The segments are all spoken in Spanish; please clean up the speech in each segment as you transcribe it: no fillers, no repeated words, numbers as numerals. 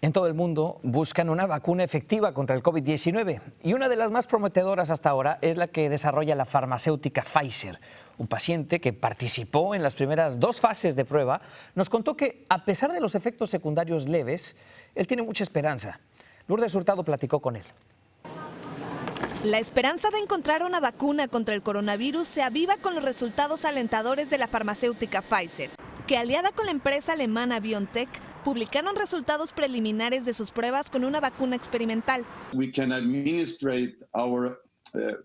En todo el mundo buscan una vacuna efectiva contra el COVID-19 y una de las más prometedoras hasta ahora es la que desarrolla la farmacéutica Pfizer. Un paciente que participó en las primeras 2 fases de prueba nos contó que, a pesar de los efectos secundarios leves, él tiene mucha esperanza. Lourdes Hurtado platicó con él. La esperanza de encontrar una vacuna contra el coronavirus se aviva con los resultados alentadores de la farmacéutica Pfizer, que, aliada con la empresa alemana BioNTech, publicaron resultados preliminares de sus pruebas con una vacuna experimental. We can administrate our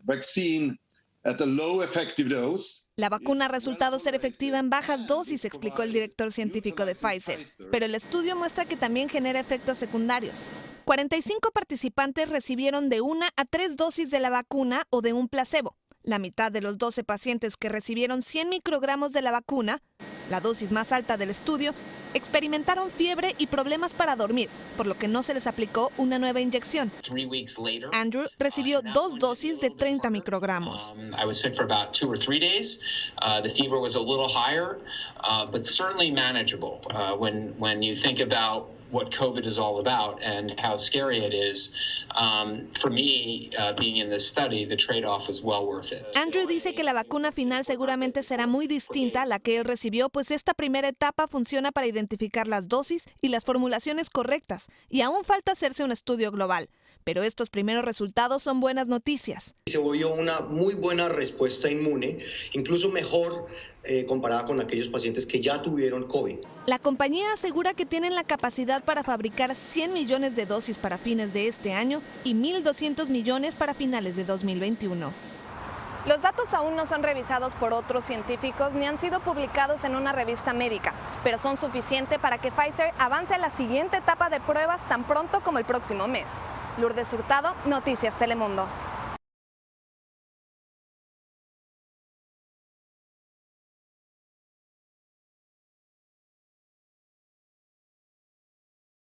vaccine at a low effective dose. La vacuna ha resultado ser efectiva en bajas dosis, explicó el director científico de Pfizer, pero el estudio muestra que también genera efectos secundarios. 45 participantes recibieron de 1 a 3 dosis de la vacuna o de un placebo. La mitad de los 12 pacientes que recibieron 100 microgramos de la vacuna, la dosis más alta del estudio, experimentaron fiebre y problemas para dormir, por lo que no se les aplicó una nueva inyección. Andrew recibió 2 dosis de 30 microgramos. I was sick for about 2 or 3 days. The fever was a little higher, but certainly manageable when you think about what COVID is all about and how scary it is. For me, being in this study, the trade-off was well worth it. Andrew dice que la vacuna final seguramente será muy distinta a la que él recibió, pues esta primera etapa funciona para identificar las dosis y las formulaciones correctas, y aún falta hacerse un estudio global. Pero estos primeros resultados son buenas noticias. Se vio una muy buena respuesta inmune, incluso mejor comparada con aquellos pacientes que ya tuvieron COVID. La compañía asegura que tienen la capacidad para fabricar 100 millones de dosis para fines de este año y 1.200 millones para finales de 2021. Los datos aún no son revisados por otros científicos ni han sido publicados en una revista médica, pero son suficientes para que Pfizer avance a la siguiente etapa de pruebas tan pronto como el próximo mes. Lourdes Hurtado, Noticias Telemundo.